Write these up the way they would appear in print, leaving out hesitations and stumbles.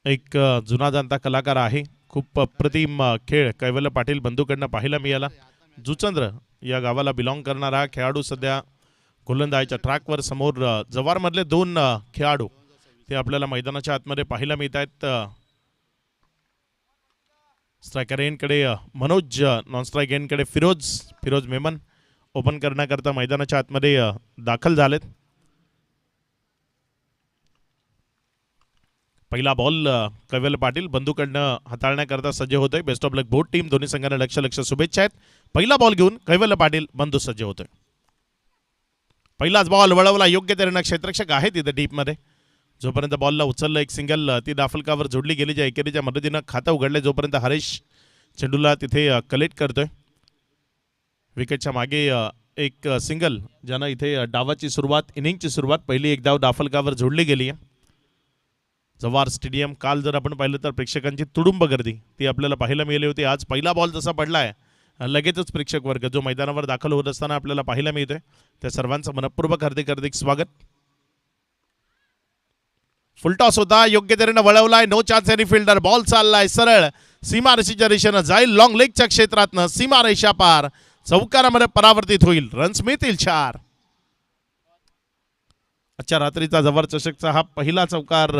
एक जुना जाणता कलाकार आहे. खूप अप्रतिम खेळ कैवल्य पाटील बंधूकडनं पाहायला मिळाला. जुचंद्र या गावाला बिलॉंग करणारा खेळाडू सध्या गोलंदाजीच्या ट्रॅकवर समोर जवारमधले दोन खेळाडू ते आपल्याला मैदानाच्या आतमध्ये पाहायला मिळत आहेत. स्ट्रायकर एंडकडे मनोज, नॉन स्ट्राईक एंडकडे फिरोज मेमन ओपन करण्याकरता मैदानाच्या आतमध्ये दाखल झालेत. पहिला बॉल कैवल्य पाटील बंधूकडनं हाताळण्याकरता सज्ज होतोय. Best of luck both team. दोन्ही संघांना लक्ष शुभेच्छा आहेत. पहिला बॉल घेऊन कैवल्य पाटील बंधू सज्ज होतोय. पहिलाच बॉल वळवला योग्य तऱ्हेनं. क्षेत्ररक्षक आहे तिथे डीपमध्ये. जोपर्यंत बॉलला उचललं एक सिंगल ती दाफलकावर जोडली गेली. ज्या एकेरीच्या मदतीनं खातं उघडले. जोपर्यंत हरीश चेंडूला तिथे कलेक्ट करतोय. विकेटच्या मागे एक सिंगल ज्यानं इथे डावाची सुरुवात, इनिंगची सुरुवात, पहिली एक धाव दाफलकावर जोडली गेली आहे. जवार स्टेडियम काल जर आपण पाहिलं तर प्रेक्षकांची तुडुंब गर्दी ती आपल्याला पाहायला मिळाली होती. आज पहिला बॉल जसा पडलाय लगेचच प्रेक्षक वर्ग जो मैदानावर दाखल होत असताना आपल्याला पाहायला मिळतोय. त्या सर्वांचं मनपूर्वक हार्दिक स्वागत. फुलटॉस होता, योग्य तऱ्हेनं वळवलाय. No chance any fielder. Ball चाललाय सरळ सीमारेषेच्या दिशेनं जाईल. लॉंग लेगच्या क्षेत्रातनं सीमारेषा पार चौकारामध्ये परावर्तित होईल. रन्स मिळतील 4. आजच्या रात्रीचा जवार चषकचा हा पहिला चौकार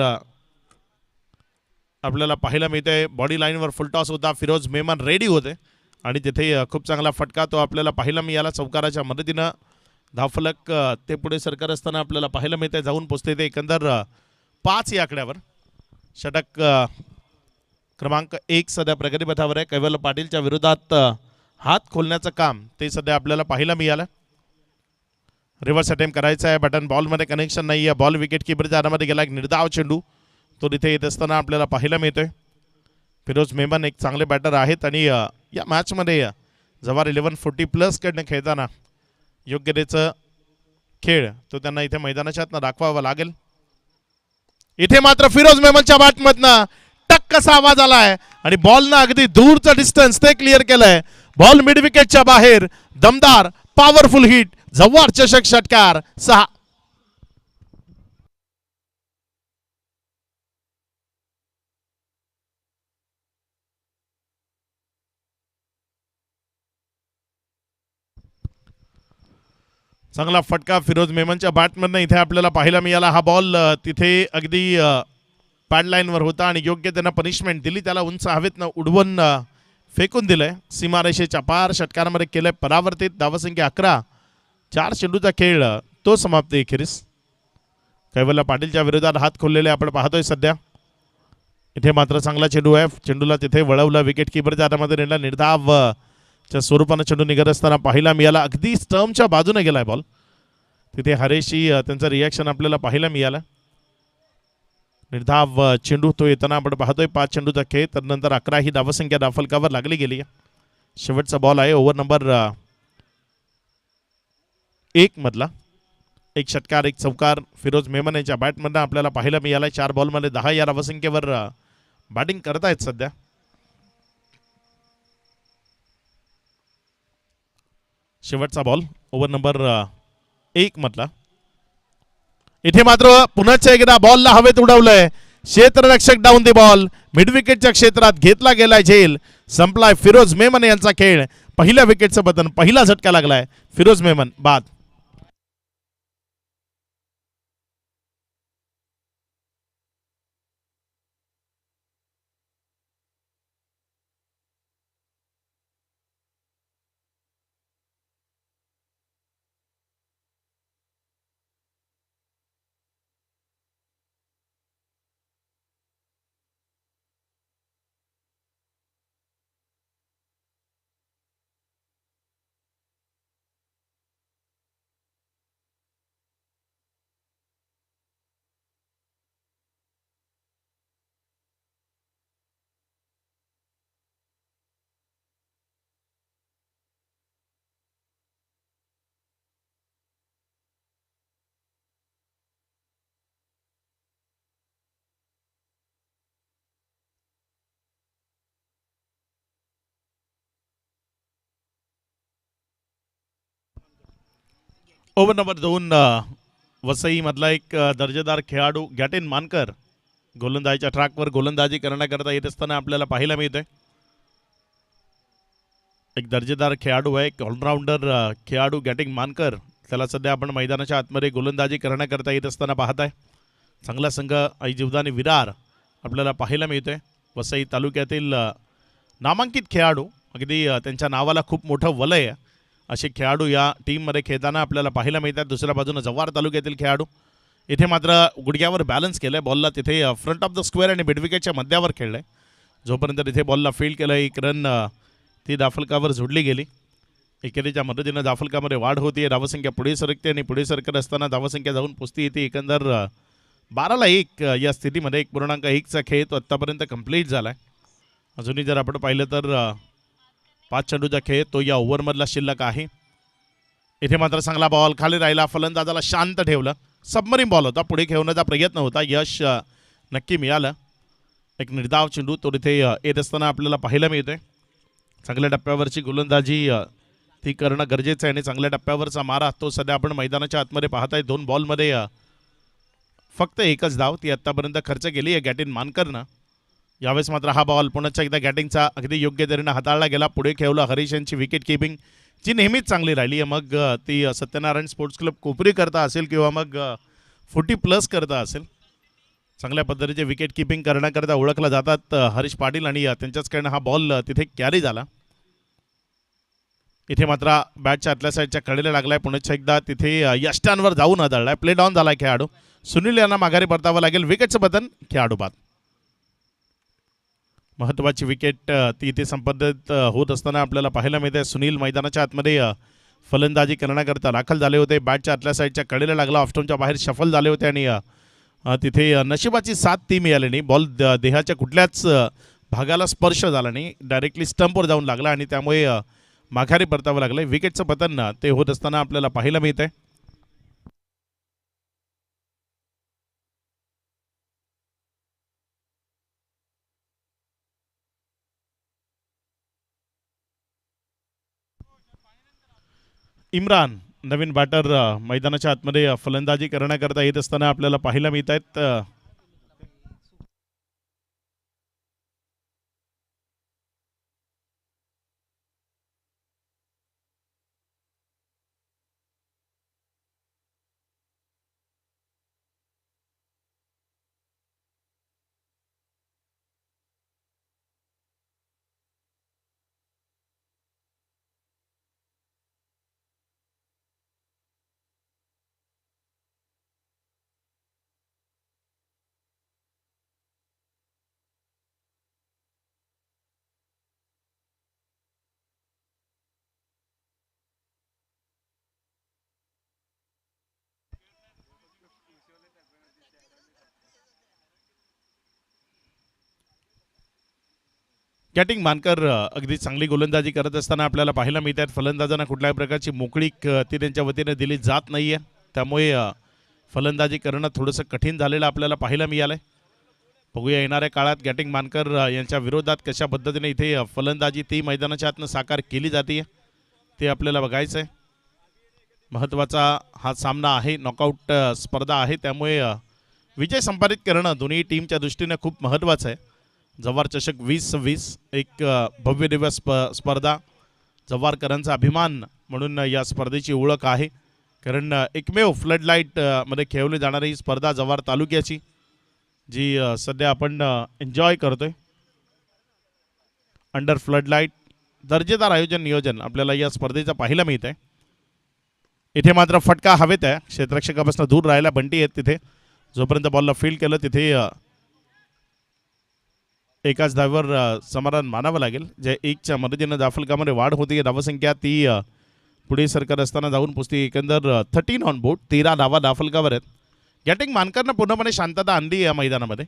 आपल्याला पाहायला मिळते. बॉडी लाईनवर फुलटॉस होता. फिरोज मेमन रेडी होते आणि तिथे खूप चांगला फटका तो आपल्याला पाहायला मिळाला. चौकाराच्या मदतीनं धावफलक ते पुढे सरकार असताना आपल्याला पाहायला मिळते. जाऊन पोचते ते एकंदर 5 या आकड्यावर. षटक क्रमांक 1 सध्या प्रगतीपथावर आहे. कैवल्य पाटीलच्या विरोधात हात खोलण्याचं काम ते सध्या आपल्याला पाहायला मिळालं. रिव्हर्स अटेम्प्ट करायचा आहे. बटन बॉलमध्ये कनेक्शन नाही आहे. बॉल विकेट कीपरच्या हातामध्ये गेला. एक निर्धाव चेंडू तो तिथे येत असताना आपल्याला पाहायला मिळतोय. फिरोज मेमन एक चांगले बॅटर आहेत आणि या मॅचमध्ये जवार 1140+ कडनं खेळताना योग्यतेचं खेळ तो त्यांना इथे मैदानाच्या आतनं दाखवावा लागेल. इथे मात्र फिरोज मेमनच्या बॅटमधनं टक कसा आवाज आलाय आणि बॉलनं अगदी दूरचं डिस्टन्स ते क्लिअर केलंय. बॉल मिड विकेटच्या बाहेर. दमदार पॉवरफुल हिट. जवार चषक षटकार 6. चांगला फटका फिरोज मेमनच्या बॅटमधनं इथे आपल्याला पाहायला मिळाला. हा बॉल तिथे अगदी पॅडलाईनवर होता आणि योग्य त्यांना पनिशमेंट दिली. त्याला उंच हवेतनं उडवून फेकून दिलंय. सीमारेषेच्या पार षटकारामध्ये केलंय परावर्तित. धावसंख्या 11. 4 चेंडूचा खेळ तो समाप्त एखेरीस. कैवल्य पाटीलच्या विरोधात हात खोललेले आपण पाहतोय सध्या. इथे मात्र चांगला चेंडू आहे. चेंडूला तिथे वळवलं. विकेट कीपरच्या हातामध्ये नेला. निर्धाव च्या स्वरूपानं चेंडू निघत असताना पाहायला मिळाला. अगदी स्टंपच्या बाजूने गेलाय बॉल. तिथे हरेशी त्यांचं रिॲक्शन आपल्याला पाहायला मिळालं. निर्धाव चेंडू तो येताना आपण पाहतोय. 5 चेंडूचा खेळ. त्यानंतर 11 ही धावसंख्या दाफलकावर लागली गेली. शेवटचा बॉल आहे ओव्हर नंबर 1 मधला. एक षटकार एक चौकार फिरोज मेमन यांच्या बॅटमधनं आपल्याला पाहायला मिळाला. 4 बॉलमध्ये 10 या धावसंख्येवर बॅटिंग करतायत सध्या. शेवटचा बॉल ओव्हर नंबर 1 मधला. इथे मात्र पुन्हा एकदा बॉलला हवेत उडवलंय. क्षेत्ररक्षक डाऊन दी बॉल. मिड विकेटच्या क्षेत्रात घेतला गेलाय झेल. संपलाय फिरोज मेमन यांचा खेळ. पहिल्या विकेटचं बटन. पहिला झटका लागलाय. फिरोज मेमन बाद. ओव्हर नंबर 2 वसई मधला एक दर्जेदार खेळाडू गॅटेन मानकर गोलंदाजीच्या ट्रॅकवर गोलंदाजी करण्याकरता येत असताना आपल्याला पाहायला मिळते. एक दर्जेदार खेळाडू आहे, एक ऑलराऊंडर खेळाडू गॅटिंग मानकर. त्याला सध्या आपण मैदानाच्या आतमध्ये गोलंदाजी करण्याकरता येत असताना पाहत आहे. चांगला संघ आई जीवदानी विरार आपल्याला पाहायला मिळतोय. वसई तालुक्यातील नामांकित खेळाडू, अगदी त्यांच्या नावाला खूप मोठं वलय आहे असे खेळाडू या टीममध्ये खेळताना आपल्याला पाहायला मिळतात. दुसऱ्या बाजूने जव्हार तालुक्यातील खेळाडू. इथे मात्र गुडघ्यावर बॅलन्स केलं आहे. बॉलला तिथे फ्रंट ऑफ द स्क्वेअर आणि मिडविकेटच्या मध्यावर खेळलं आहे. जोपर्यंत तिथे बॉलला फील्ड केलं, एक रन ती दाफलकावर जोडली गेली. एकेरीच्या मदतीनं दाफलकामध्ये वाढ होती. धावसंख्या पुढे सरकते आणि पुढे सरकत असताना धावसंख्या जाऊन पोचती येते. एकंदर 12-1 या स्थितीमध्ये 1.1चा खेळ तो आत्तापर्यंत कंप्लीट झाला आहे. अजूनही जर आपण पाहिलं तर 5 चेंडूचा खेळ तो या ओव्हरमधला शिल्लक आहे. इथे मात्र चांगला बॉल खाली राहिला, फलंदाजाला शांत ठेवलं. सबमरीन बॉल होता, पुढे खेळण्याचा प्रयत्न होता, यश नक्की मिळालं. एक निर्धाव चेंडू तो इथे येत असताना आपल्याला पाहायला मिळतोय. चांगल्या टप्प्यावरची गोलंदाजी ती करणं गरजेचं आहे आणि चांगल्या टप्प्यावरचा मारा तो सध्या आपण मैदानाच्या आतमध्ये पाहत आहे. 2 बॉलमध्ये फक्त एकच धाव ती आत्तापर्यंत खर्च केली आहे गॅटिन मानकरनं. यावेळेस मात्र हा बॉल पुन्हा एकदा गॅटिंगचा अगदी योग्य तऱ्हेनं हाताळला गेला. पुढे खेळलं हरीश यांची विकेट किपिंग जी नेहमीच चांगली राहिली आहे. मग ती सत्यनारायण स्पोर्ट्स क्लब कोपरी करता असेल किंवा मग 40+ करता असेल, चांगल्या पद्धतीचे विकेट किपिंग करण्याकरता ओळखला जातात हरीश पाटील आणि त्यांच्याचकडनं हा बॉल तिथे कॅरी झाला. इथे मात्र बॅटच्या आतल्या साईडच्या कडेला लागलाय. पुन्हा एकदा तिथे यष्टांवर जाऊन आदळलाय. प्ले डाऊन झालाय खेळाडू. सुनील यांना माघारी परतावं लागेल. विकेटचं बटन खेळाडू बाद. महत्त्वाची विकेट ती इथे संपादित होत असताना आपल्याला पाहायला मिळते. सुनील मैदानाच्या आतमध्ये फलंदाजी करण्याकरता दाखल झाले होते. बॅटच्या आतल्या साईडच्या कडेला लागला. ऑफस्टोनच्या बाहेर शफल झाले होते आणि तिथे नशिबाची साथ ती मिळाली नाही. बॉल देहाच्या कुठल्याच भागाला स्पर्श झाला नाही, डायरेक्टली स्टंपवर जाऊन लागला आणि त्यामुळे माघारी परतावं लागलं. विकेटचं पतन ते होत असताना आपल्याला पाहायला मिळतंय. इम्रान नवीन बॅटर मैदानाच्या आतमध्ये फलंदाजी करण्याकरता येत असताना आपल्याला पाहायला मिळत आहेत. गॅटिंग मानकर अगदी चांगली गोलंदाजी करत असताना आपल्याला पाहायला मिळत आहेत. फलंदाजांना कुठल्याही प्रकारची मोकळीक ती त्यांच्या वतीने दिली जात नाही आहे. त्यामुळे फलंदाजी करणं थोडंसं कठीण झालेलं आपल्याला पाहायला मिळालं आहे. बघूया येणाऱ्या काळात गॅटिंग मानकर यांच्या विरोधात कशा पद्धतीने इथे फलंदाजी ती मैदानाच्या आतनं साकार केली जाते ते आपल्याला बघायचं आहे. महत्त्वाचा हा सामना आहे, नॉकआउट स्पर्धा आहे, त्यामुळे विजय संपादित करणं दोन्ही टीमच्या दृष्टीने खूप महत्त्वाचं आहे. जव्हार चषक 2026 एक भव्य दिवस स्पर्धा, जव्हारकरांचा अभिमान म्हणून या स्पर्धेची ओळख आहे. कारण एकमेव फ्लड लाईट मध्ये खेळवली जाणारी ही स्पर्धा जव्हार तालुक्याची जी सध्या आपण एन्जॉय करतोय. अंडर फ्लड लाईट दर्जेदार आयोजन नियोजन आपल्याला या स्पर्धेचं पाहायला मिळत आहे. इथे मात्र फटका हवेत आहे, क्षेत्ररक्षकापासून दूर राहायला बंटी आहेत. तिथे जोपर्यंत बॉलला फील्ड केलं तिथे एकाच धावेवर समाधान मानावं लागेल. जे 1च्या मदतीनं दाफलकामध्ये वाढ होती. धावसंख्या ती पुढे सरकत असताना जाऊन पुसती. एकंदर 13 ऑन बोर्ड, 13 धावा दाफलकावर आहेत. गॅटिंग मानकरनं पूर्णपणे शांतता आणली या मैदानामध्ये.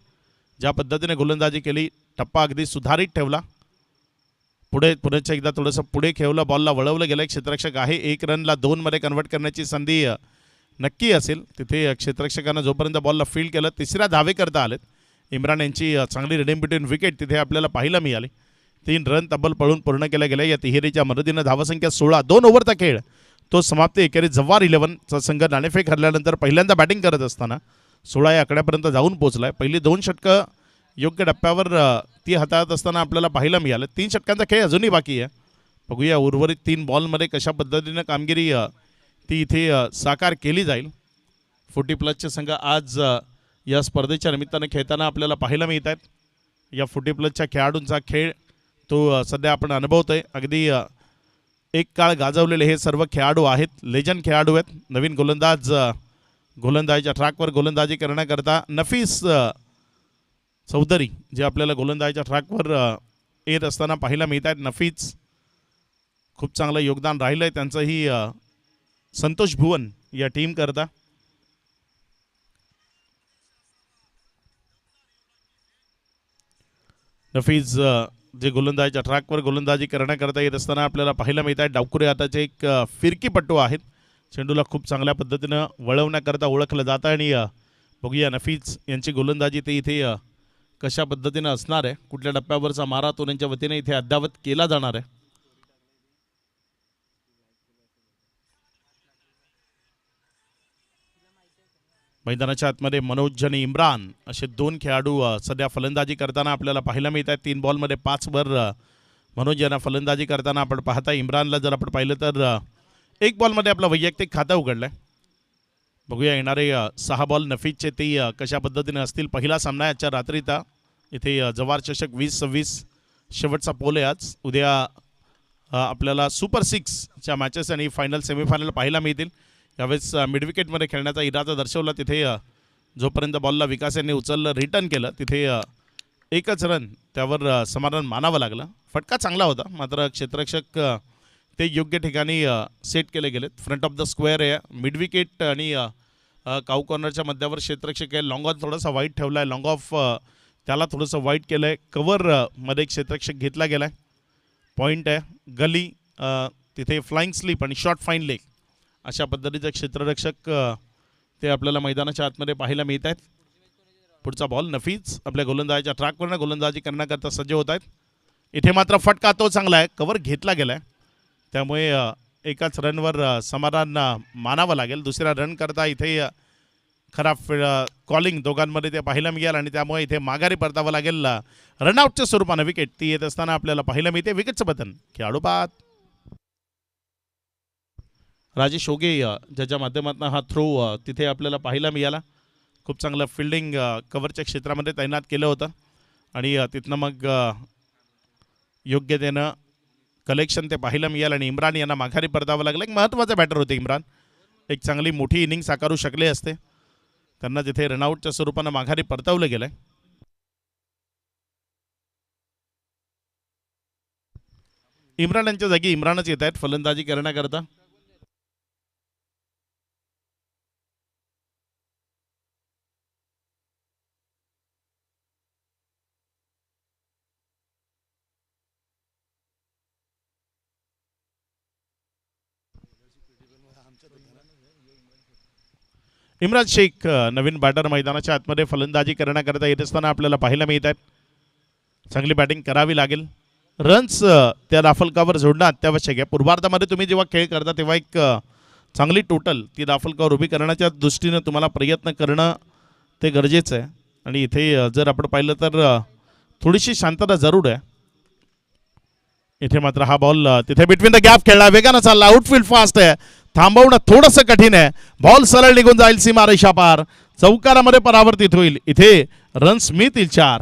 ज्या पद्धतीने गोलंदाजी केली, टप्पा अगदी सुधारित ठेवला. पुढे पुढेच एकदा थोडंसं पुढे खेळलं, बॉलला वळवलं गेलं. क्षेत्ररक्षक आहे, 1 रनला 2 मध्ये कन्वर्ट करण्याची संधी नक्की असेल. तिथे क्षेत्ररक्षकानं जोपर्यंत बॉलला फील्ड केलं, तिसऱ्या धावे करता आलेत. इम्रान यांची चांगली रिडीम बिटवीन विकेट तिथे आपल्याला पाहायला मिळाली. 3 रन तब्बल पळून पूर्ण केल्या गेल्या. या तिहेरीच्या मदतीनं धावसंख्या 16, 2 ओव्हरचा खेळ तो समाप्ती. एकेरी जव्हार 11चा संघ नाणेफेक हरल्यानंतर पहिल्यांदा बॅटिंग करत असताना 16 या आकड्यापर्यंत जाऊन पोहोचलाय. पहिली 2 षटकं योग्य टप्प्यावर ती हाताळत असताना आपल्याला पाहायला मिळालं. 3 षटकांचा खेळ अजूनही बाकी आहे. बघूया उर्वरित 3 बॉलमध्ये कशा पद्धतीनं कामगिरी ती इथे साकार केली जाईल. 40+ संघ आज या स्पर्धेच्या निमित्तानं खेळताना आपल्याला पाहायला मिळत आहेत. या 40+ खेळाडूंचा खेळ तो सध्या आपण अनुभवतोय. अगदी एक काळ गाजवलेले हे सर्व खेळाडू आहेत, लेजंड खेळाडू आहेत. नवीन गोलंदाज गोलंदाजीच्या ट्रॅकवर गोलंदाजी करण्याकरता नफीस चौधरी जे आपल्याला गोलंदाजीच्या ट्रॅकवर येत असताना पाहायला मिळत आहेत. नफीस खूप चांगलं योगदान राहिलं आहे त्यांचंही. संतोष भुवन या टीम करता नफीज जे गोलंदाजीच्या ट्रॅकवर गोलंदाजी करण्याकरता येत असताना आपल्याला पाहायला मिळत आहे. डावखुरे हाताचे एक फिरकीपट्टू आहेत. चेंडूला खूप चांगल्या पद्धतीनं वळवण्याकरता ओळखलं जातं. आणि बघूया नफीज यांची गोलंदाजी ते इथे कशा पद्धतीनं असणार आहे. कुठल्या टप्प्यावरचा मारा तो त्यांच्या वतीने इथे अद्यावत केला जाणार आहे. मैदानाच्या आतमध्ये मनोज आणि इम्रान असे 2 खेळाडू सध्या फलंदाजी करताना आपल्याला पाहायला मिळत आहेत. 3 बॉलमध्ये 5 वर मनोज यांना फलंदाजी करताना आपण पाहता. इम्रानला जर आपण पाहिलं तर 1 बॉलमध्ये आपलं वैयक्तिक खातं उघडलं आहे. बघूया येणारे 6 बॉल नफीजचे ते कशा पद्धतीने असतील. पहिला सामना आजच्या रात्रीचा इथे जवार चषक 2026 शेवटचा पोल आहे आज. उद्या आपल्याला सुपर 6च्या मॅचेस आणि फायनल सेमीफायनल पाहायला मिळतील. यावेळेस मिडविकेटमध्ये खेळण्याचा इरादा दर्शवला. तिथे जोपर्यंत बॉलला विकास यांनी उचललं, रिटर्न केलं, तिथे 1च रन त्यावर समाधान मानावं लागलं. फटका चांगला होता, मात्र क्षेत्ररक्षक ते योग्य ठिकाणी सेट केले गेलेत. फ्रंट ऑफ द स्क्वेअर आहे, मिडविकेट आणि काऊ कॉर्नरच्या मध्यावर क्षेत्ररक्षक आहे. लॉंग ऑन थोडासा वाईट ठेवला आहे, लॉंग ऑफ त्याला थोडंसं वाईट केलं आहे. कवरमध्ये क्षेत्ररक्षक घेतला गेला आहे. पॉईंट आहे, गली तिथे फ्लाइंग स्लीप आणि शॉर्ट फाईन लेग अशा पद्धतीचे क्षेत्ररक्षक ते आपल्याला मैदानाच्या आतमध्ये पाहायला मिळत आहेत. पुढचा बॉल नफीज आपल्या गोलंदाजीच्या ट्रॅकवरनं गोलंदाजी करण्याकरता सज्ज होत आहेत. इथे मात्र फटका तो चांगला आहे, कवर घेतला गेला आहे, त्यामुळे एकाच रनवर समाधान मानावं लागेल. दुसऱ्या रन करता इथे खराब कॉलिंग दोघांमध्ये ते पाहायला मिळेल आणि त्यामुळे इथे माघारी परतावं लागेल. रनआउटच्या स्वरूपानं विकेट ती येत असताना आपल्याला पाहायला मिळते. विकेटचं पतन खेळाडू बाद. राजेश ओगे ज्याच्या माध्यमातून हा थ्रो तिथे आपल्याला पाहायला मिळाला. खूप चांगलं फिल्डिंग कव्हरच्या क्षेत्रामध्ये तैनात केलं होतं आणि तिथनं मग योग्यतेनं कलेक्शन ते पाहायला मिळालं आणि इम्रान यांना माघारी परतावं लागलं. एक महत्त्वाचा बॅटर होते इम्रान, एक चांगली मोठी इनिंग साकारू शकले असते. त्यांना तिथे रनआउटच्या स्वरूपानं माघारी परतावलं गेलं आहे. इम्रान यांच्या जागी इम्रानच येत आहेत फलंदाजी करण्याकरता. इम्रान शेख नवीन बॅटर मैदानाच्या आतमध्ये फलंदाजी करण्याकरता येत असताना आपल्याला पाहायला मिळत आहेत. चांगली बॅटिंग करावी लागेल. रन्स त्या राफलकावर जोडणं अत्यावश्यक आहे. पूर्वार्धामध्ये तुम्ही जेव्हा खेळ करता तेव्हा एक चांगली टोटल ती राफलकावर उभी करण्याच्या दृष्टीनं तुम्हाला प्रयत्न करणं ते गरजेचं आहे. आणि इथे जर आपण पाहिलं तर थोडीशी शांतता जरूर आहे. इथे मात्र हा बॉल तिथे बिटवीन द गॅप खेळला, वेगानं चालला, आउटफील्ड फास्ट आहे, थांबवणं थोडंसं कठीण आहे. बॉल सरळ निघून जाईल सीमारेषा पार, चौकारामध्ये परावर्तित होईल. इथे रन्स मिळतील 4.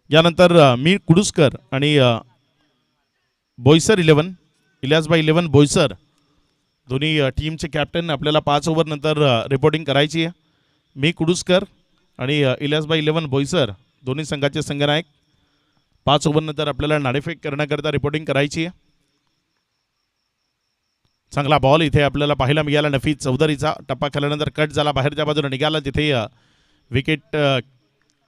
यानंतर मी कुडुसकर आणि बोईसर 11 इलियासबाई 11 बोईसर दोन्ही टीमचे कॅप्टन आपल्याला 5 ओव्हर नंतर रिपोर्टिंग करायची आहे. मी कुडुसकर आणि इलियासबाई 11 बोईसर दोन्ही संघाचे संघनायक 5 ओव्हर नंतर आपल्याला नाणेफेक करण्याकरता रिपोर्टिंग करायची आहे. चांगला बॉल इथे आपल्याला पाहायला मिळाला. नफीज चौधरीचा टप्पा खेळल्यानंतर कट झाला, बाहेरच्या बाजूने निघाला. तिथे विकेट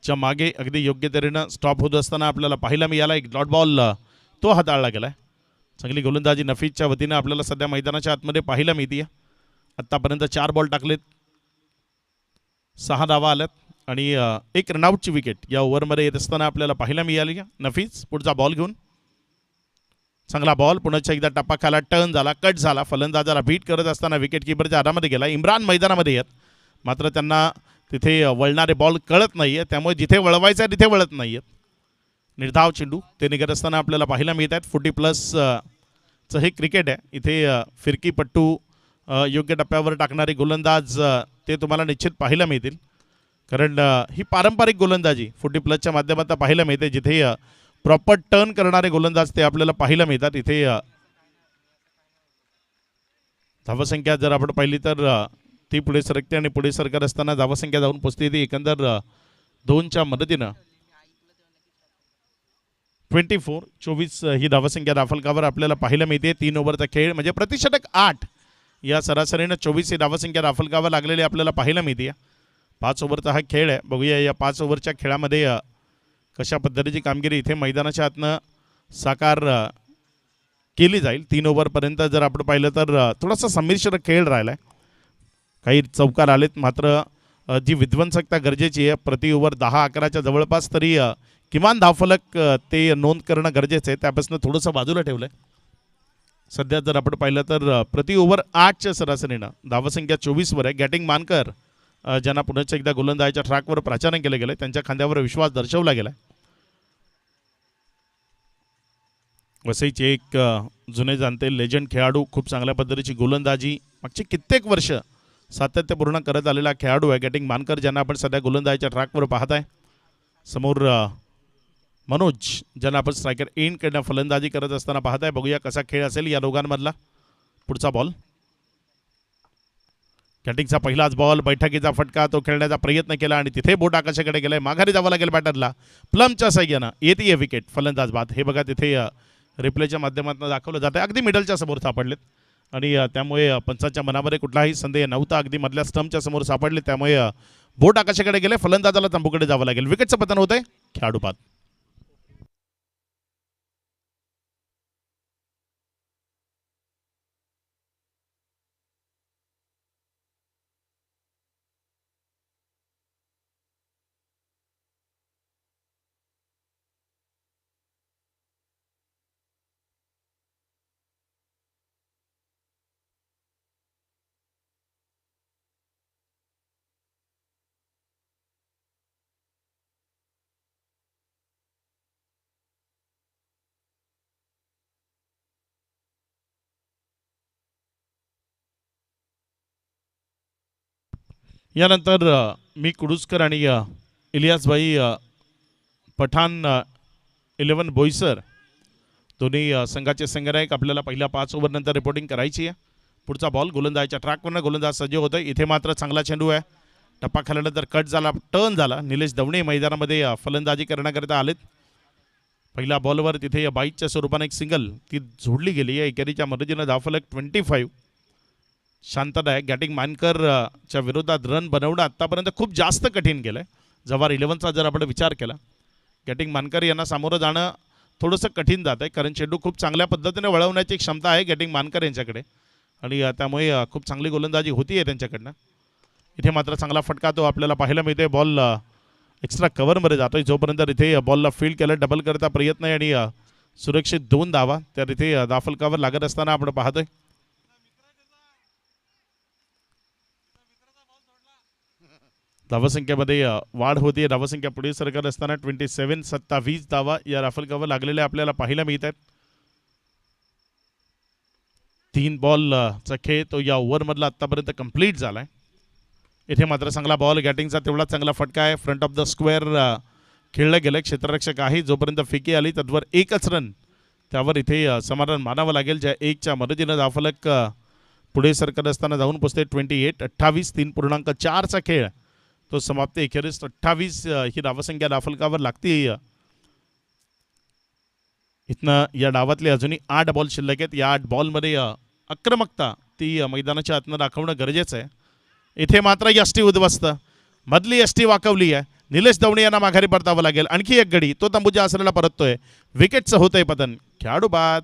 च्या मागे अगदी योग्य तऱ्हेनं स्टॉप होत असताना आपल्याला पाहायला मिळाला. एक डॉट बॉल तो हाताळला गेला. चांगली गोलंदाजी नफीजच्या वतीनं आपल्याला सध्या मैदानाच्या आतमध्ये पाहायला मिळते. आत्तापर्यंत 4 बॉल टाकलेत, 6 धावा आल्यात आणि एक रनआउटची विकेट या ओव्हरमध्ये येत असताना आपल्याला पाहायला मिळाली. नफीज पुढचा बॉल घेऊन चांगला बॉल पुन्हा एकदा टप्पा खाला टर्न झाला कट झाला फलंदाजाला बीट करत असताना विकेट किपरच्या हातामध्ये गेला. इम्रान मैदानामध्ये येत मात्र त्यांना तिथे वळणारे बॉल कळत नाही आहे त्यामुळे जिथे वळवायचं आहे तिथे वळत नाही आहेत. निर्धाव चेंडू ते निघत असताना आपल्याला पाहायला मिळत आहेत. 40+ हे क्रिकेट आहे. इथे फिरकीपट्टू योग्य टप्प्यावर टाकणारे गोलंदाज ते तुम्हाला निश्चित पाहायला मिळतील कारण ही पारंपरिक गोलंदाजी 40+ माध्यमातून पाहायला मिळते जिथे प्रॉपर टर्न करणारे गोलंदाज ते आपल्याला पाहायला मिळतात. इथे धावसंख्या जर आपण पाहिली तर ती पुढे सरकते आणि पुढे सरकत असताना धावसंख्या जाऊन पोचते ती एकंदर 2च्या मदतीनं 24 ही धावसंख्या दाफलकावर आपल्याला पाहायला मिळते. 3 ओव्हरचा खेळ म्हणजे प्रतिषटक 8 या सरासरीनं 24 ही धावसंख्या दाफलकावर लागलेली आपल्याला पाहायला मिळते. 5 ओव्हरचा हा खेळ आहे. बघूया या 5 ओव्हरच्या खेळामध्ये कशा पद्धतीची कामगिरी इथे मैदानाच्या आतनं साकार केली जाईल. 3 ओव्हरपर्यंत जर आपण पाहिलं तर थोडासा संमिश्र खेळ राहिला आहे. काही चौकार आलेत मात्र जी विध्वंसकता गरजेची आहे प्रति ओव्हर 10-11च्या जवळपास तरी किमान धावफलक ते नोंद करणं गरजेचं आहे. त्यापासून थोडंसं बाजूला ठेवलं आहे. सध्या जर आपण पाहिलं तर प्रति ओव्हर 8च्या सरासरीनं धावसंख्या 24वर आहे. गॅटिंग मानकर ज्यांना पुन्हा एकदा गोलंदाजीच्या ट्रॅकवर प्राचारण केलं गेलं त्यांच्या खांद्यावर विश्वास दर्शवला गेला. वसईचे एक जुने जाणते लेजंड खेळाडू खूप चांगल्या पद्धतीची गोलंदाजी मागची कित्येक वर्ष सातत्यपूर्ण करत आलेला खेळाडू आहे गॅटिंग मानकर ज्यांना आपण सध्या गोलंदाजीच्या ट्रॅकवर पाहत आहे. समोर मनोज ज्यांना आपण स्ट्रायकर एंड कडनं फलंदाजी करत असताना पाहत आहे. बघूया कसा खेळ असेल या दोघांमधला. पुढचा बॉल कॅटिंगचा पहिलाच बॉल बैठकीचा फटका तो खेळण्याचा प्रयत्न केला आणि तिथे बोट आकाशाकडे गेलाय. माघारी जावं लागेल बॅटरला. प्लमच्या साह्यानं येते विकेट फलंदाज बाद. हे बघा तिथे रिप्लेच्या माध्यमातून दाखवलं जातं. अगदी मिडलच्या समोर सापडलेत आणि त्यामुळे पंचांच्या मनामध्ये कुठलाही संदेह नव्हता. अगदी मधल्या स्टंपच्या समोर सापडले त्यामुळे बोट आकाशाकडे गेले. फलंदाजाला तंबूकडे जावं लागेल. विकेटचं पतन होत आहे. खेळाडू बाद. यानंतर मी कुडुसकर आणि इलियासभाई पठाण 11 बोईसर दोन्ही संघाचे संघनायक आपल्याला पहिल्या 5 ओव्हरनंतर रिपोर्टिंग करायची आहे. पुढचा बॉल गोलंदाजीच्या ट्रॅकवरनं गोलंदाज सज्ज होतं. इथे मात्र चांगला चेंडू आहे. टप्पा खाल्यानंतर कट झाला टर्न झाला. निलेश दवणे मैदानामध्ये फलंदाजी करण्याकरिता आलेत. पहिल्या बॉलवर तिथे बाईकच्या स्वरूपाने एक सिंगल ती जोडली गेली आहे. एकेरीच्या मदतीनं धावफलक 25. शांतता गॅटिंग मानकरच्या विरोधात रन बनवणं आत्तापर्यंत खूप जास्त कठीण केलं आहे. जवार 11चा जर आपण विचार केला गॅटिंग मानकर यांना सामोरं जाणं थोडंसं कठीण जात आहे कारण चेंडू खूप चांगल्या पद्धतीने वळवण्याची क्षमता आहे गॅटिंग मानकर यांच्याकडे आणि त्यामुळे खूप चांगली गोलंदाजी होती आहे त्यांच्याकडनं. इथे मात्र चांगला फटका तो आपल्याला पाहायला मिळते. बॉल एक्स्ट्रा कव्हरमध्ये जातोय. जोपर्यंत इथे बॉलला फील्ड केलं डबल करता प्रयत्न आहे आणि सुरक्षित 2 धावा तर इथे दाफलकावर लागत असताना आपण पाहतोय. धावसंख्येमध्ये वाढ होती. धावसंख्या पुढे सरकत असताना 27 धावा या राफलकावर लागलेल्या आपल्याला पाहायला मिळत आहेत. 3 बॉलचा खेळ तो या ओव्हरमधला आत्तापर्यंत कंप्लीट झालाय. इथे मात्र चांगला बॉल गॅटिंगचा तेवढा चांगला फटका आहे. फ्रंट ऑफ द स्क्वेअर खेळलं गेलं. क्षेत्ररक्षक आहे जोपर्यंत फेकी आली तद्वर एकच रन त्यावर इथे समाधान मानावं लागेल. ज्या 1च्या मदतीनं धावफलक पुढे सरकत असताना जाऊन पोचते 28 3.4चा खेळ तो समाप्त. एखेरीस 28 ही धावसंख्या दाफलकावर लागते. इथनं या डावातले अजूनही 8 बॉल शिल्लक आहेत. या 8 बॉलमध्ये आक्रमकता ती मैदानाच्या आतनं दाखवणं गरजेचं आहे. इथे मात्र यष्टी उद्ध्वस्त मधली यष्टी वाकवली आहे. निलेश दवणे यांना माघारी परतावं लागेल. आणखी एक गडी तो तंबूच्या आसऱ्याला परततोय. विकेटचं होतंय पतन. खेळाडू बाद.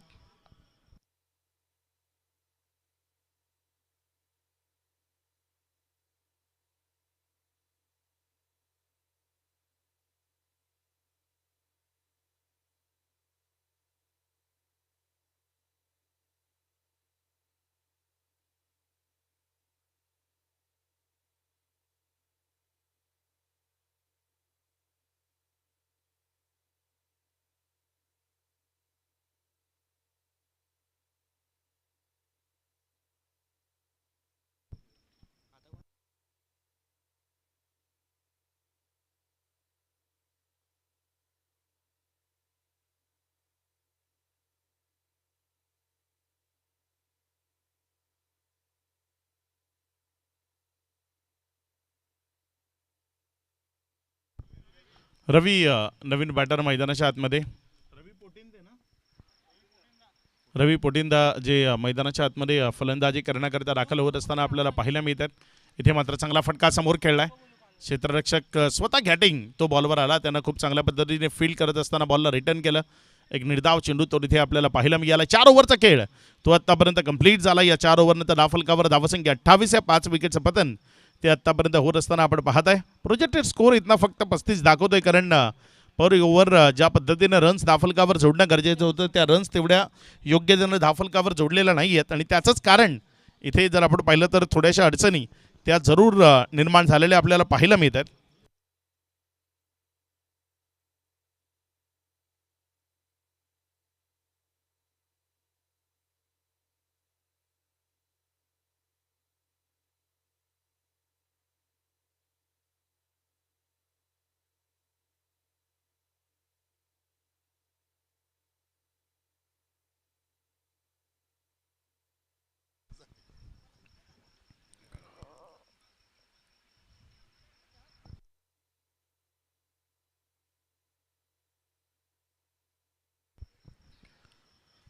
रवी नवीन बॅटर मैदानाच्या आतमध्ये. रवी पोटिंदा जे मैदानाच्या आतमध्ये फलंदाजी करण्याकरिता दाखल होत असताना आपल्याला पाहायला मिळतात. इथे मात्र चांगला फटका समोर खेळलाय. क्षेत्ररक्षक स्वतः घॅटिंग तो बॉलवर आला. त्यानं खूप चांगल्या पद्धतीने फील्ड करत असताना बॉलला रिटर्न केलं. एक निर्धाव चेंडू तो इथे आपल्याला पाहायला मिळाला. 4 ओव्हरचा खेळ तो आत्तापर्यंत कंप्लीट झाला. या 4 ओव्हरनंतर धावफलकावर धावसंख्या 28 आहे. 5 विकेटचं पतन ते आत्तापर्यंत होत असताना आपण पाहत आहे. प्रोजेक्टेड स्कोर इथनं फक्त 35 दाखवतोय, कारण पर ओव्हर ज्या पद्धतीने रन्स धावफलकावर जोडणं गरजेचं होतं त्या रन्स तेवढ्या योग्य जण धावफलकावर जोडलेल्या नाही आहेत. आणि त्याचंच कारण इथे जर आपण पाहिलं तर थोड्याशा अडचणी त्या जरूर निर्माण झालेल्या आपल्याला पाहायला मिळतात.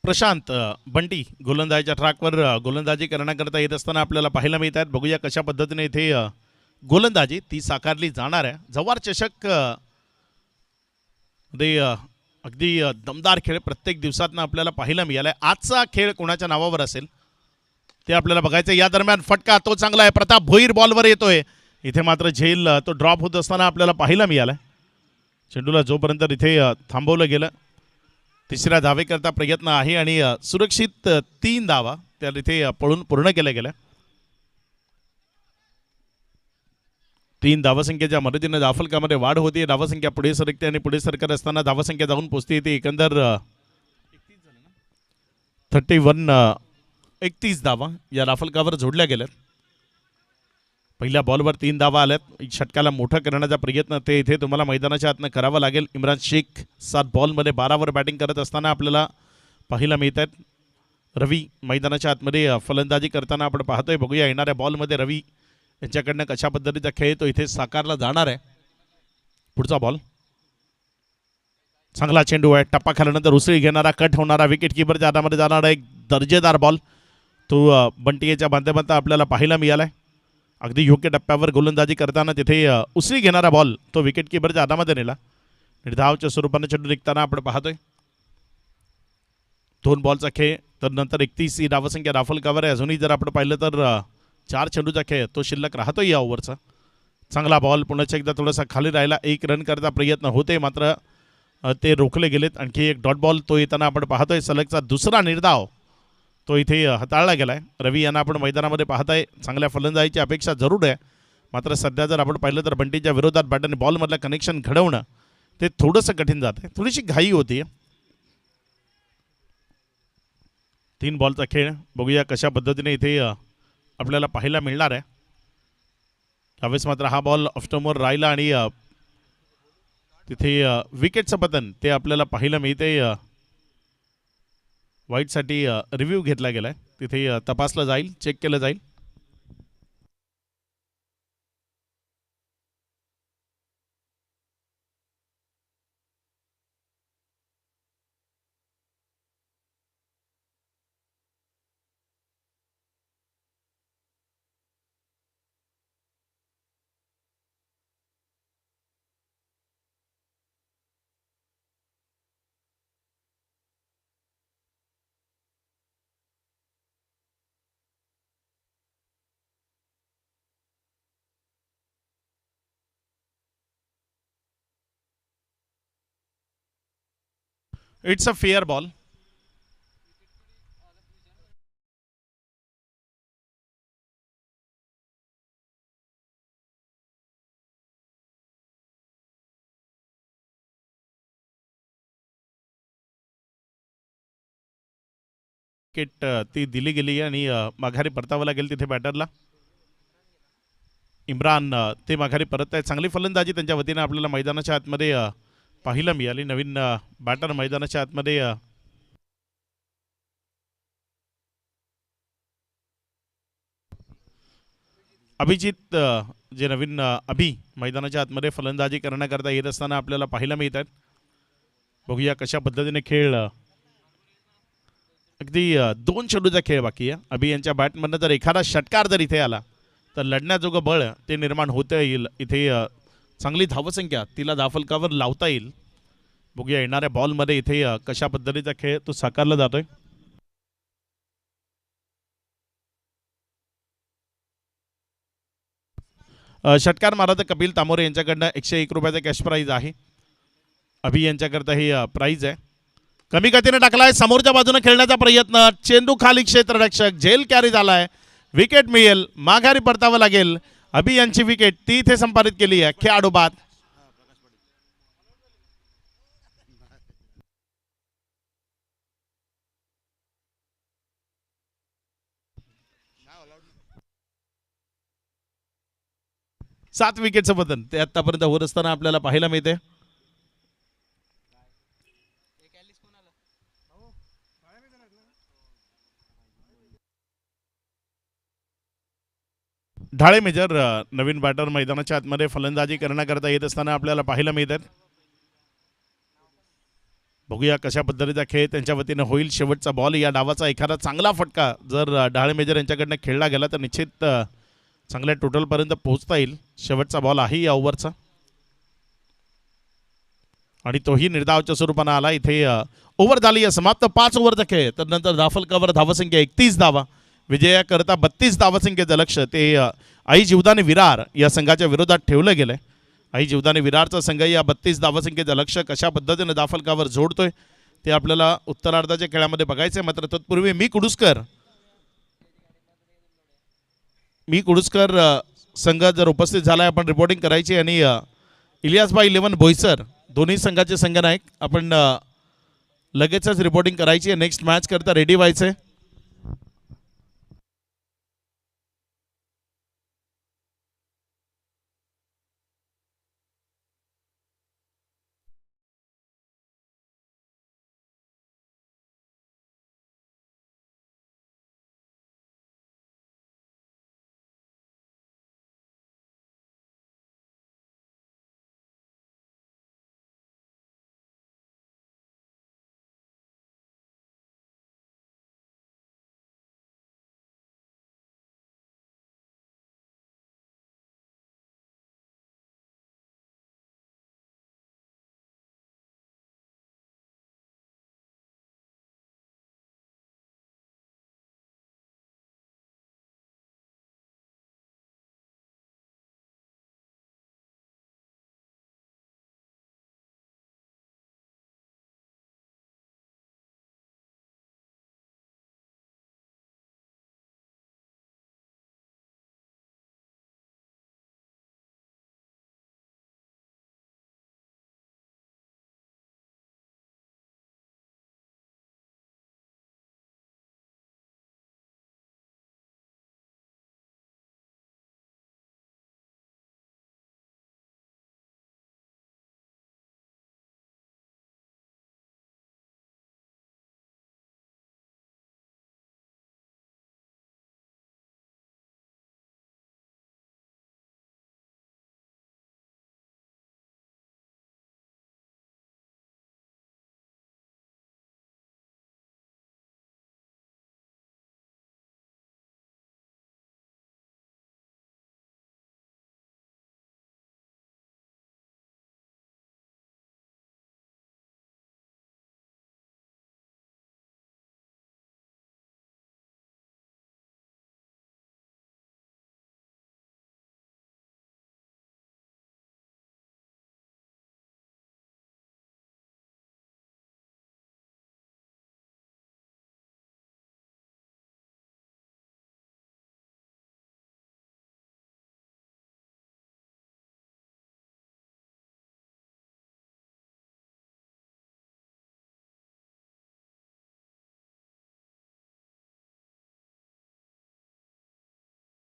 प्रशांत बंटी गोलंदाजीच्या ट्रॅकवर गोलंदाजी करण्याकरता येत असताना आपल्याला पाहायला मिळत आहेत. बघूया कशा पद्धतीने इथे गोलंदाजी ती साकारली जाणार आहे. जव्हार चषक मध्ये अगदी दमदार खेळ प्रत्येक दिवसातनं आपल्याला पाहायला मिळाला आहे. आजचा खेळ कोणाच्या नावावर असेल ते आपल्याला बघायचं. या दरम्यान फटका तो चांगला आहे. प्रताप भोईर बॉलवर येतोय. इथे मात्र झेल तो ड्रॉप होत असताना आपल्याला पाहायला मिळाला. चेंडूला जोपर्यंत इथे थांबवलं गेलं. तिसऱ्या धावेकरता प्रयत्न आहे आणि सुरक्षित 3 धावा त्या इथे पळून पूर्ण केल्या गेल्या. 3 धावसंख्येच्या मदतीने धावफलकामध्ये वाढ होती. धावसंख्या पुढे सरकते आणि पुढे सरकत असताना धावसंख्या जाऊन पोहोचते. इथे एकंदर 31 धावा या धावफलकावर जोडल्या गेल्यात. पहिल्या बॉलवर 3 धावा आल्यात. षटकाला मोठं करण्याचा प्रयत्न ते इथे तुम्हाला मैदानाच्या आतनं करावा लागेल. इम्रान शेख 7 बॉलमध्ये 12 बॅटिंग करत असताना आपल्याला पाहायला मिळत आहेत. रवी मैदानाच्या आतमध्ये फलंदाजी करताना आपण पाहतोय. बघूया येणाऱ्या बॉलमध्ये रवी यांच्याकडनं कशा पद्धतीचा खेळ तो इथे साकारला जाणार आहे. पुढचा बॉल चांगला चेंडू आहे. टप्पा खाल्यानंतर उसळी घेणारा, कट होणारा, विकेट किपरच्या हातामध्ये जाणारा एक दर्जेदार बॉल तो बंटियाच्या माध्यमातून आपल्याला पाहायला मिळालाय. अगदी योग्य टप्प्यावर गोलंदाजी करताना तिथे उसळी घेणारा बॉल तो विकेट किपरच्या हातामध्ये नेला. निर्धावच्या स्वरूपाने चेंडू निघताना आपण पाहतोय. 2 बॉलचा खेळ तर नंतर 31 ही धावसंख्या धावफलकावर आहे. अजूनही जर आपण पाहिलं तर 4 चेंडूचा खेळ तो शिल्लक राहतोय या ओव्हरचा. चांगला बॉल पुन्हा एकदा थोडासा खाली राहिला. 1 रन करता प्रयत्न होते मात्र ते रोखले गेलेत. आणखी एक डॉट बॉल तो येताना आपण पाहतोय. सलगचा दुसरा निर्धाव तो इथे हाताळला गेलाय. रवी यांना आपण मैदानामध्ये पाहताय. चांगल्या फलंदाजीची अपेक्षा जरूर आहे मात्र सध्या जर आपण पाहिलं तर बंटीच्या विरोधात बॅट आणि बॉलमधलं कनेक्शन घडवणं ते थोडंसं कठीण जात आहे. थोडीशी घाई होती. 3 बॉलचा खेळ बघूया कशा पद्धतीने इथे आपल्याला पाहायला मिळणार आहे. त्यावेळेस मात्र हा बॉल ऑफस्टमवर राहिला आणि तिथे विकेटचं पतन ते आपल्याला पाहायला मिळते. वाईटसाठी रिव्ह्यू घेतला गेला आहे. तिथे तपासलं जाईल, चेक केलं जाईल. It's a fair ball. Wicket ती दिली गेली आणि माघारी परतावं लागेल तिथे बॅटरला. इम्रान ते माघारी परत आहे. चांगली फलंदाजी त्यांच्या वतीने आपल्याला मैदानाच्या आतमध्ये पाहायला मिळाली. नवीन बॅटर मैदानाच्या आतमध्ये अभिजित जे नवीन अभि मैदानाच्या आतमध्ये फलंदाजी करण्याकरता येत असताना आपल्याला पाहायला मिळत आहेत. बघूया कशा पद्धतीने खेळ अगदी 2 चेंडूचा खेळ बाकी आहे. अभि यांच्या बॅटमधनं जर एखादा षटकार जर इथे आला तर लढण्याजोगं बळ ते निर्माण होता येईल. इथे चांगली धावसंख्या तिला धावफलकावर लावता येईल. बघूया येणाऱ्या बॉलमध्ये इथे कशा पद्धतीचा खेळ तो साकारला जातोय. षटकार मारा कपिल तामोरे यांच्याकडनं 101 रुपयाचा कॅश प्राईज आहे. अभि यांच्याकरता ही प्राईज आहे. कमी गतीने टाकलाय समोरच्या बाजूने खेळण्याचा प्रयत्न. चेंडू खाली क्षेत्ररक्षक झेल कॅरी झालाय. विकेट मिळेल. माघारी परतावं लागेल. अभि यांची विकेट ती इथे संपादित केली आहे. खेळाडू बाद. सात विकेटचं बदल ते आतापर्यंत होत असताना आपल्याला पाहायला मिळते. ढाळे मेजर नवीन बॅटर मैदानाच्या आतमध्ये फलंदाजी करण्याकरता येत असताना आपल्याला पाहायला मिळतात. बघूया कशा पद्धतीचा खेळ त्यांच्या वतीनं होईल. शेवटचा बॉल या डावाचा एखादा चांगला फटका जर ढाळे मेजर यांच्याकडनं खेळला गेला तर निश्चित चांगल्या टोटलपर्यंत पोहोचता येईल. शेवटचा बॉल आहे या ओव्हरचा आणि तोही निर्धावाच्या स्वरूपानं आला. इथे ओव्हर झाली आहे समाप्त. 5 ओव्हरचा खेळ. तर नंतर धावफलकावर धावसंख्या 31 धावा. विजयाकरता 32 धावसंख्येचं लक्ष ते आई जीवदानी विरार या संघाच्या विरोधात ठेवलं गेलंय. आई जीवदानी विरारचा संघ या 32 धावसंख्येचं लक्ष कशा पद्धतीने धावफलकावर जोडतोय ते आपल्याला उत्तरार्धाच्या खेळामध्ये बघायचं आहे. मात्र तत्पूर्वी मी कुडुसकर संघ जर उपस्थित झालाय आपण रिपोर्टिंग करायची आणि इलियासबाई 11 बोईसर दोन्ही संघाचे संघनायक आपण लगेचच रिपोर्टिंग करायची आहे. नेक्स्ट मॅच करता रेडी व्हायचंय.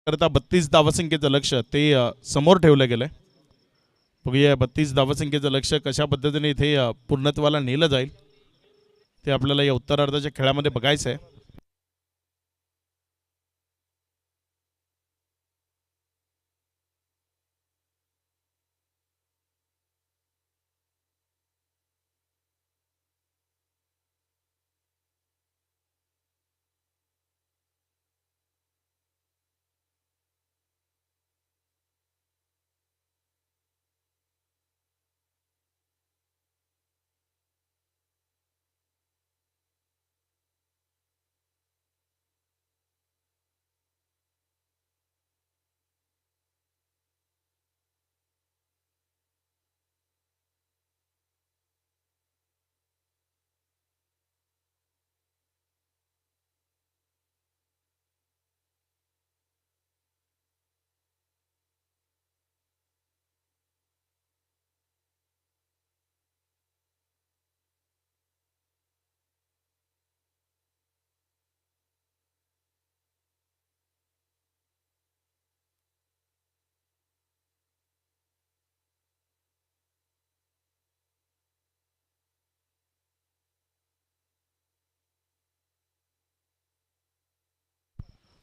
करता 32 धावसंख्येचं लक्ष ते समोर ठेवलं गेलंय. बघूया 32 धावसंख्येचं लक्ष कशा पद्धतीने इथे पूर्णत्वाला नेलं जाईल ते आपल्याला या उत्तरार्धाच्या खेळामध्ये बघायचं आहे.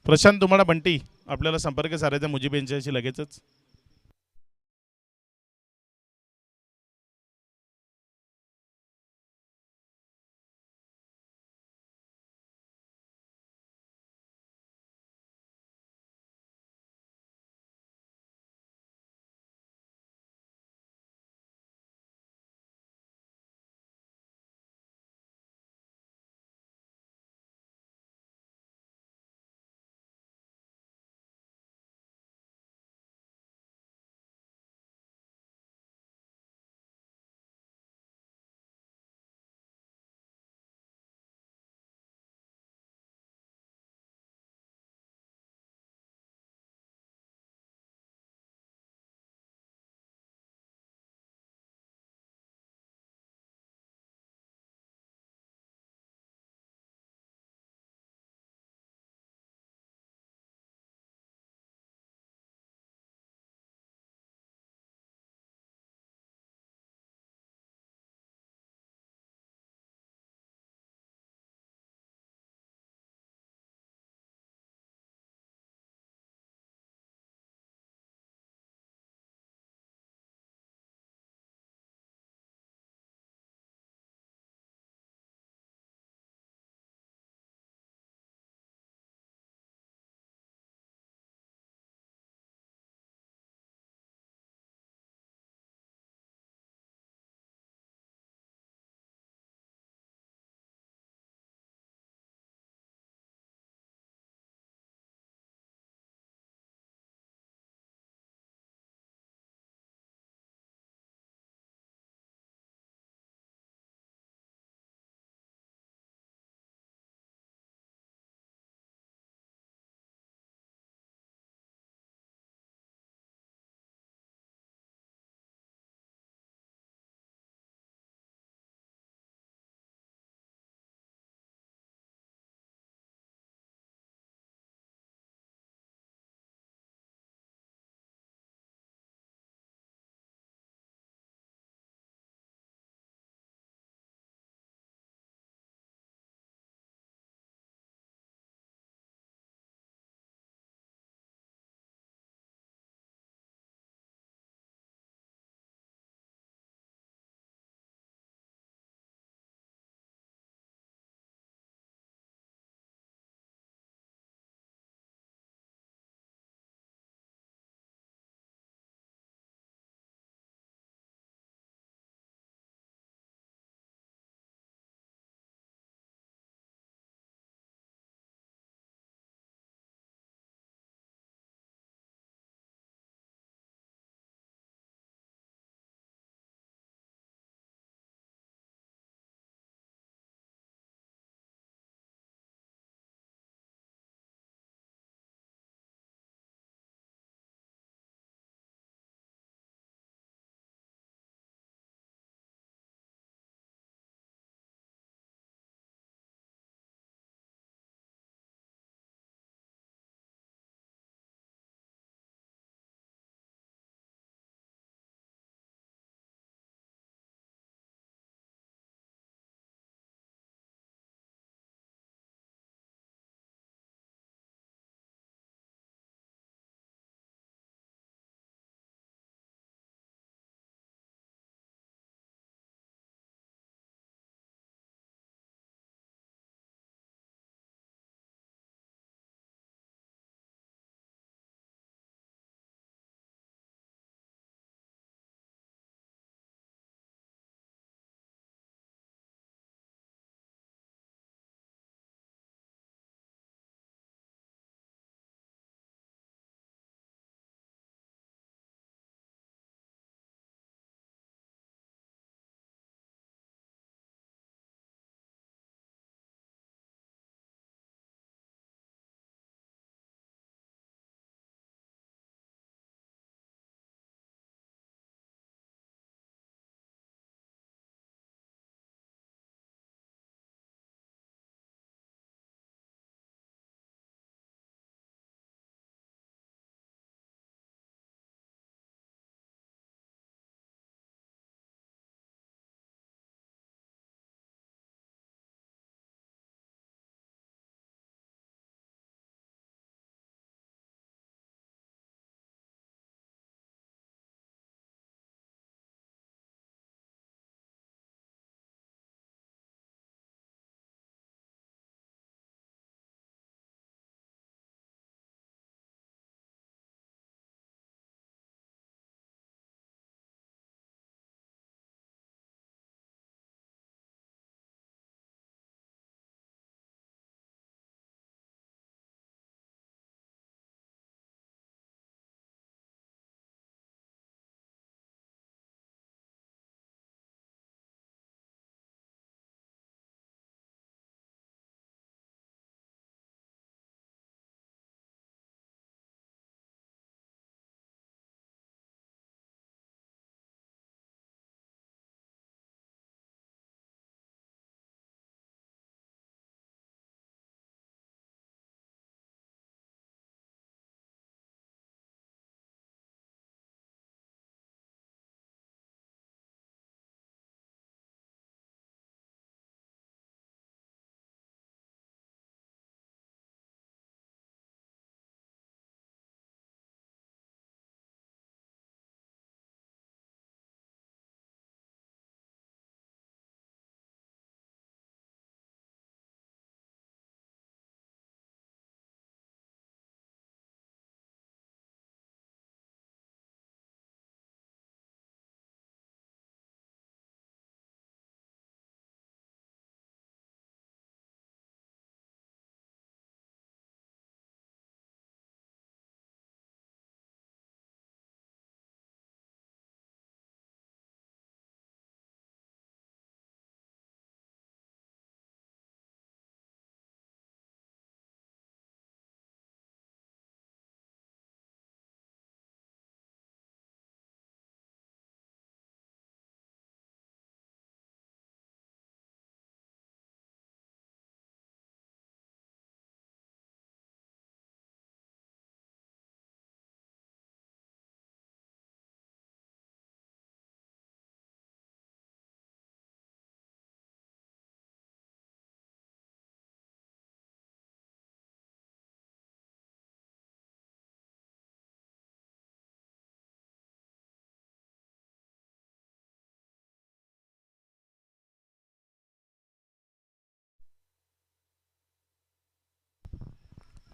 प्रशांत तुम्हाला बंटी आपल्याला संपर्क साधायचा मुजीब यांच्याशी लगेचच.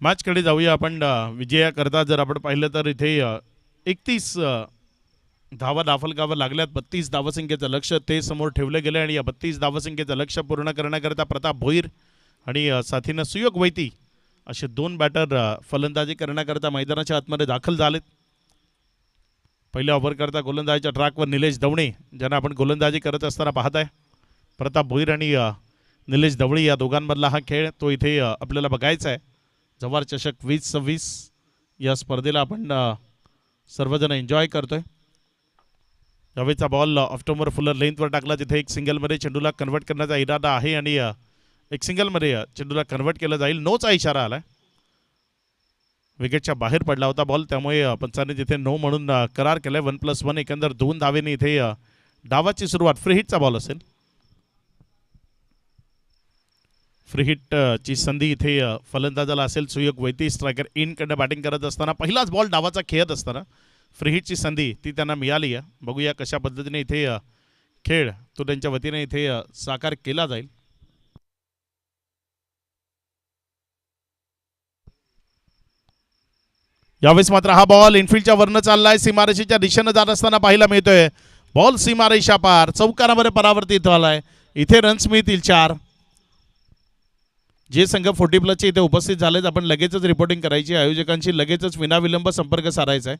मॅचकडे जाऊया आपण. विजयाकरता जर आपण पाहिलं तर इथे 31 धावा दाफलकावर लागल्यात. 32 धावसंख्येचं लक्ष ते समोर ठेवलं गेलं आणि या 32 धावसंख्येचं लक्ष पूर्ण करण्याकरता प्रताप भोईर आणि साथीनं सुयोग वैती असे दोन बॅटर फलंदाजी करण्याकरता मैदानाच्या आतमध्ये दाखल झालेत. पहिल्या ओव्हरकरता गोलंदाजीच्या ट्रॅकवर निलेश दवणे ज्यांना आपण गोलंदाजी करत असताना पाहत आहे. प्रताप भोईर आणि निलेश दवळे या दोघांमधला हा खेळ तो इथे आपल्याला बघायचा आहे. जवार चषक 2026 या स्पर्धेला आपण सर्वजण एन्जॉय करतोय. यावेळीचा बॉल ऑफ्टोमर फुलर लेंथवर टाकला तिथे एक सिंगलमध्ये चेंडूला कन्वर्ट करण्याचा इरादा आहे आणि एक सिंगलमध्ये चेंडूला कन्वर्ट केलं जाईल. नोचा इशारा आलाय. विकेटच्या बाहेर पडला होता बॉल त्यामुळे पंचांनी तिथे नो म्हणून करार केलाय. 1+1 एकंदर 2 धावेने इथे डावाची सुरुवात. फ्री हिटचा बॉल असेल. फ्री हिट ची संधी इथे फलंदाजाला असेल. सुयोग वैती स्ट्रायकर इन कडे बॅटिंग करत असताना पहिलाच बॉल डावाचा खेळत असताना फ्री हिटची संधी ती त्यांना मिळाली आहे. बघूया कशा पद्धतीने इथे खेळ तो त्यांच्या वतीने इथे साकार केला जाईल. यावेळेस मात्र हा बॉल इनफिल्डच्या वरनं चाललाय. सीमारेषेच्या दिशेनं जात असताना पाहायला मिळतोय. बॉल सीमारेषा पार चौकारामध्ये परावर्तित झालाय. इथे रन्स मिळतील 4. जे संघ 40+ इथे उपस्थित झालेत आपण लगेचच रिपोर्टिंग करायची. आयोजकांशी लगेचच विनाविलंब संपर्क साधायचा आहे.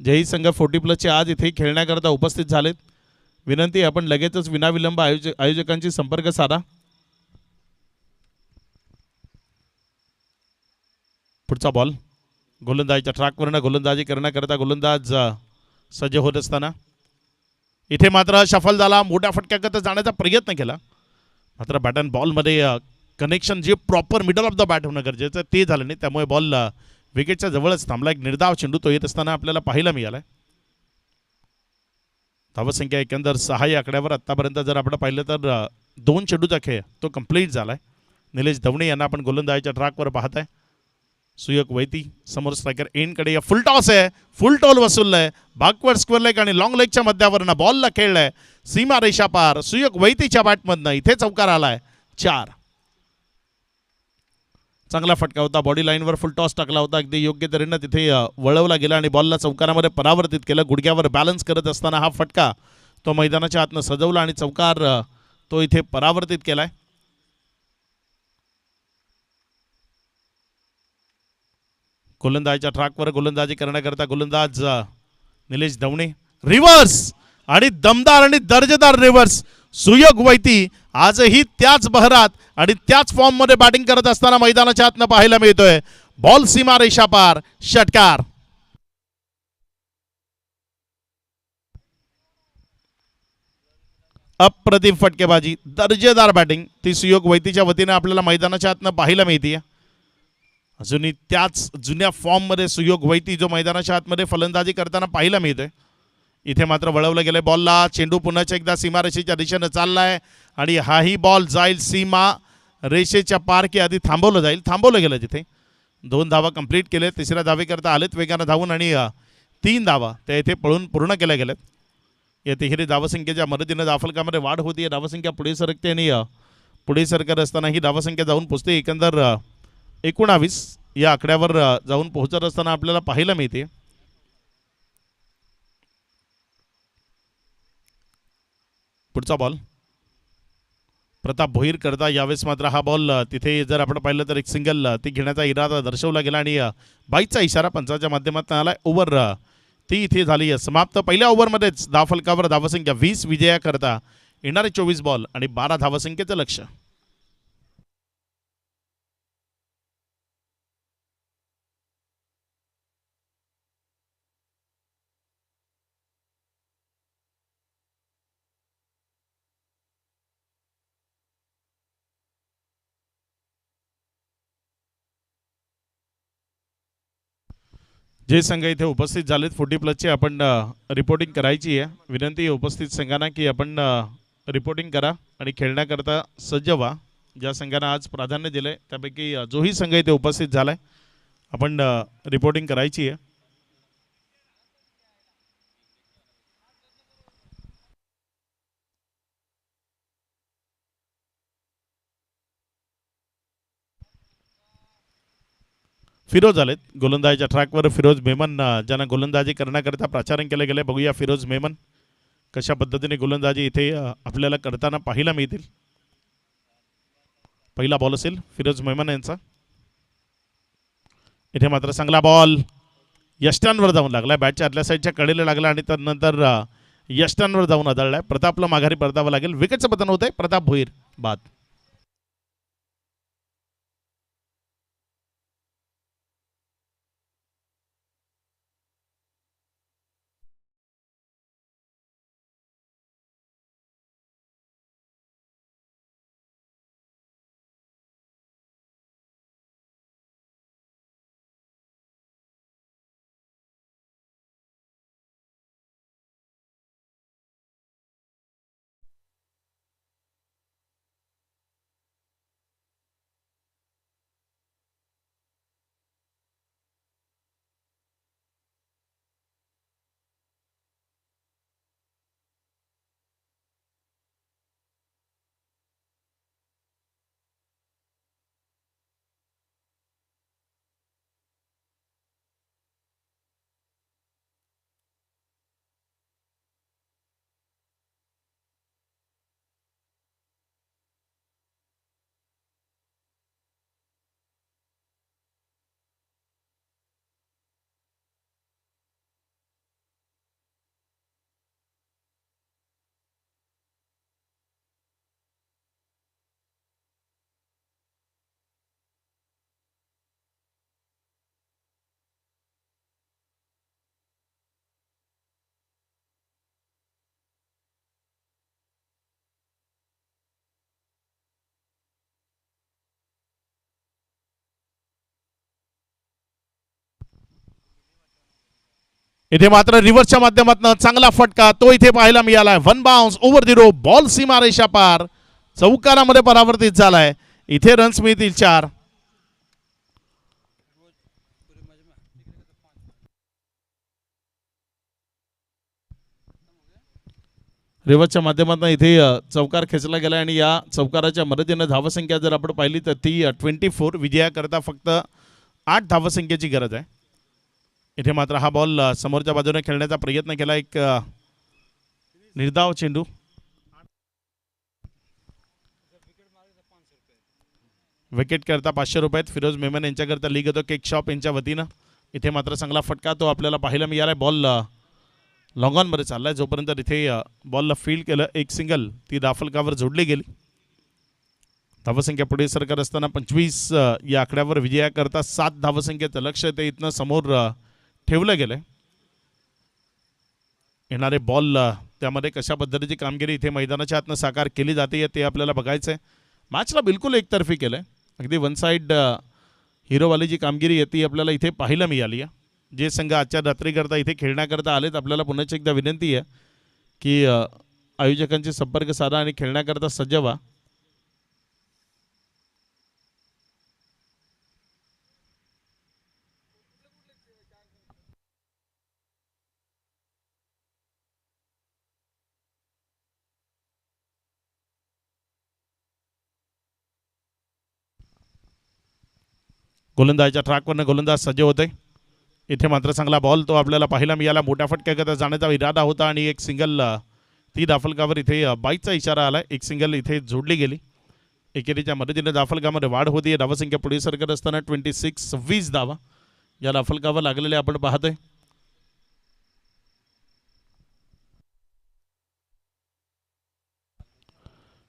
जेही संघ 40+ आज इथे खेळण्याकरता उपस्थित झालेत विनंती आपण लगेचच विनाविलंब आयोजकांशी संपर्क साधा. पुढचा बॉल गोलंदाजीच्या ट्रॅकवरनं गोलंदाजी करण्याकरता गोलंदाज सज्ज होत असताना इथे मात्र शफल झाला. मोठ्या फटक्याकरता जाण्याचा प्रयत्न केला मात्र बॅट अँड बॉलमध्ये कनेक्शन जे proper middle of the bat होणं गरजेचं ते झालं नाही. त्यामुळे बॉल विकेटच्या जवळच थांबला. एक निर्धाव चेंडू तो येत असताना आपल्याला पाहायला मिळालाय. धावसंख्या एकंदर 6 या आकड्यावर आत्तापर्यंत जर आपण पाहिलं तर 2 चेंडूचा खेळ तो कंप्लीट झालाय. निलेश दवणे यांना आपण गोलंदाजीच्या ट्रॅकवर पाहत आहे. सुयोग वैती समोर स्ट्रायकर एनकडे या फुल टॉस आहे. फुल टॉल वसूललाय. बॅकवर्ड स्क्वेअर लेग आणि लॉंग लेगच्या मध्यावरनं बॉलला खेळलाय. सीमा रेषा पार सुयोग वैतीच्या बॅटमधनं इथे चौकार आलाय. 4. चांगला फटका होता. बॉडी लाईनवर फुल टॉस टाकला होता. अगदी योग्य तऱ्हेनं तिथे वळवला गेला आणि बॉलला चौकारामध्ये परावर्तित केलं. गुडघ्यावर बॅलन्स करत असताना हा फटका तो मैदानाच्या आतनं सजवला आणि चौकार तो इथे परावर्तित केलाय. गोलंदाजीच्या ट्रॅकवर गोलंदाजी करण्याकरता गोलंदाज निलेश दवणे. रिव्हर्स आणि दमदार आणि दर्जेदार रिव्हर्स. सुयोग वैती आजही त्याच बहरात आणि त्याच फॉर्ममध्ये बॅटिंग करत असताना मैदानाच्या आतनं पाहायला मिळतोय. बॉल सीमा रेषा पार षटकार. अप्रतिम फटकेबाजी दर्जेदार बॅटिंग ती सुयोग वैतीच्या वतीने आपल्याला मैदानाच्या आतनं पाहायला मिळते. अजूनही त्याच जुन्या फॉर्ममध्ये सुयोग वैती जो मैदानाच्या आतमध्ये फलंदाजी करताना पाहायला मिळतोय. इथे मात्र वळवलं गेलंय बॉलला. चेंडू पुन्हा एकदा सीमारेषेच्या दिशेनं चाललाय आणि हाही बॉल जाईल सीमा रेषेच्या पार की आधी थांबवलं जाईल. थांबवलं गेलं तिथे. 2 धावा कंप्लीट केले. तिसऱ्या धावेकरता आलेत वेगानं धावून आणि 3 धावा त्या इथे पळून पूर्ण केल्या गेल्यात. या तिहेरी धावसंख्येच्या मदतीनं धाफलकामध्ये वाढ होती. धावसंख्या पुढे सरकते आणि पुढे सरकत असताना ही धावसंख्या जाऊन पोहोचते एकंदर 19 या आकड्यावर जाऊन पोहोचत असताना आपल्याला पाहायला मिळते. पुढचा बॉल प्रताप भोईर करता. यावेळेस मात्र हा बॉल तिथे जर आपण पाहिलं तर एक सिंगल ती घेण्याचा इरादा दर्शवला गेला आणि 22चा इशारा पंचाच्या माध्यमातून आला. ओव्हर ती इथे झाली समाप्त. पहिल्या ओव्हरमध्येच धावफलकावर धावसंख्या 20 विजया करता येणारे 24 बॉल आणि 12 धावसंख्येचं लक्ष. जे संघ इथे उपस्थित झालेत 40+ आपण रिपोर्टिंग करायची आहे. विनंती आहे उपस्थित संघांना की आपण रिपोर्टिंग करा आणि खेळण्याकरता सज्ज व्हा. ज्या संघांना आज प्राधान्य दिलंय त्यापैकी जोही संघ इथे उपस्थित झालाय आपण रिपोर्टिंग करायची आहे. फिरोज आलेत गोलंदाजीच्या ट्रॅकवर. फिरोज मेमन ज्यांना गोलंदाजी करण्याकरिता प्राचारण केलं गेलं. बघूया फिरोज मेमन कशा पद्धतीने गोलंदाजी इथे आपल्याला करताना पाहायला मिळतील. पहिला बॉल असेल फिरोज मेमन यांचा. इथे मात्र चांगला बॉल यष्टांवर जाऊन लागला. बॅटच्या आतल्या साईडच्या कडेला लागला आणि त्यानंतर यष्टांवर जाऊन आदळलाय. प्रतापला माघारी परतावं लागेल. विकेटचं पतन होत आहे. प्रताप भोईर बाद. इथे मात्र रिव्हर्सच्या माध्यमातून चांगला फटका तो इथे पाहायला मिळालाय. One bounce over the rope. Ball सीमारेषा पार चौकारामध्ये परावर्तित झालाय. इथे रन्स मिळतील 4. रिव्हर्सच्या माध्यमातून इथे चौकार खेचला गेला आणि या चौकाराच्या मदतीनं धावसंख्या जर आपण पाहिली तर ती 24. विजयाकरता फक्त 8 धावसंख्येची गरज आहे. इथे मात्र हा बॉल समोरच्या बाजूने खेळण्याचा प्रयत्न केला. एक निर्धाव चेंडू. विकेट करता 500 रुपयात फिरोज मेमन यांच्याकरता लीग येतो केक शॉप यांच्या वतीनं. इथे मात्र चांगला फटका तो आपल्याला पाहायला मिळाला. बॉल लॉंग ऑनमध्ये चाललाय. जोपर्यंत इथे बॉलला फील्ड केलं एक सिंगल ती दाफलकावर जोडली गेली. धावसंख्या पुढे सरकार असताना 25 या आकड्यावर विजयाकरता 7 धावसंख्येचं लक्ष ते इथनं समोर ठेवलं गेलंय. येणारे बॉल त्यामध्ये कशा पद्धतीची कामगिरी इथे मैदानाच्या आतनं साकार केली जाते ते आपल्याला बघायचं आहे. मॅचला बिलकुल एकतर्फी केलंय. अगदी वन साईड हिरोवाली जी कामगिरी आहे ती आपल्याला इथे पाहायला मिळाली आहे. जे संघ आजच्या रात्रीकरता इथे खेळण्याकरता आलेत आपल्याला पुन्हा एकदा विनंती आहे की आयोजकांची संपर्क साधा आणि खेळण्याकरता सज्ज व्हा. गोलंदाजीच्या ट्रॅकवरनं गोलंदाज सज्ज होते. इथे मात्र चांगला बॉल तो आपल्याला पाहायला मिळाला. मोठ्या फटक्याकरता जाण्याचा इरादा होता आणि एक सिंगल ती दाफलकावर इथे बाईकचा इशारा आला. एक सिंगल इथे जोडली गेली. एकेरीच्या मदतीने दाफलकामध्ये वाढ होती. धावसंख्या पुढे सरकत असताना 26 धावा या दाफलकावर लागलेले आपण पाहतोय.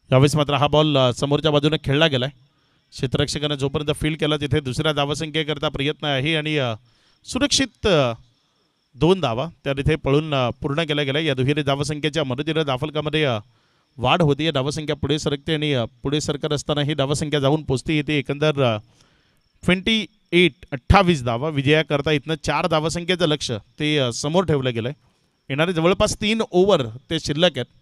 यावेळेस मात्र हा बॉल समोरच्या बाजूने खेळला गेलाय. क्षेत्ररक्षकाने जोपर्यंत फील्ड केला तिथे दुसऱ्या धावसंख्येकरता प्रयत्न आहे आणि सुरक्षित 2 धावा त्या तिथे पळून पूर्ण केल्या गेल्या. या दुहेरी धावसंख्येच्या मदतीने दाफलकामध्ये वाढ होती. धावसंख्या पुढे सरकते आणि पुढे सरकत असताना ही धावसंख्या जाऊन पोचते. येते एकंदर 28 धावा. विजयाकरता इथनं 4 धावसंख्येचं लक्ष ते समोर ठेवलं गेलंय. येणारे जवळपास 3 ओव्हर ते शिल्लक आहेत.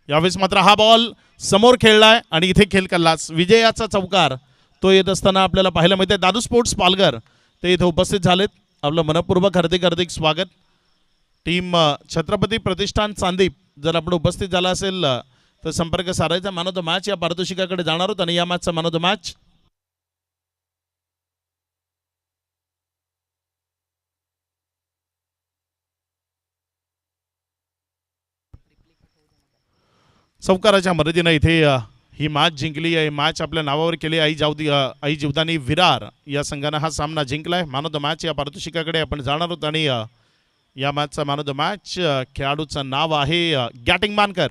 यावेळेस मात्र हा बॉल समोर खेळलाय आणि इथे खेळ कल्लास विजयाचा चौकार तो येत असताना आपल्याला पाहायला मिळते. दादू स्पोर्ट्स पालघर ते इथे उपस्थित झालेत. आपलं मनपूर्वक हार्दिक हार्दिक स्वागत. टीम छत्रपती प्रतिष्ठान चांदीप जर आपण उपस्थित झाला असेल तर संपर्क साधायचा. मॅन ऑफ द मॅच या पारितोषिकाकडे जाणार आहोत आणि या मॅचचा मॅन ऑफ द मॅच चौकाराच्या मदतीनं इथे ही मॅच जिंकली आहे. मॅच आपल्या नावावर केली. आई जीवदानी विरार या संघानं हा सामना जिंकलाय. मॅन ऑफ द मॅच या पारितोषिकाकडे आपण जाणार आहोत आणि या मॅचचा मॅन ऑफ द मॅच खेळाडूचं नाव आहे गॅटिंग मानकर.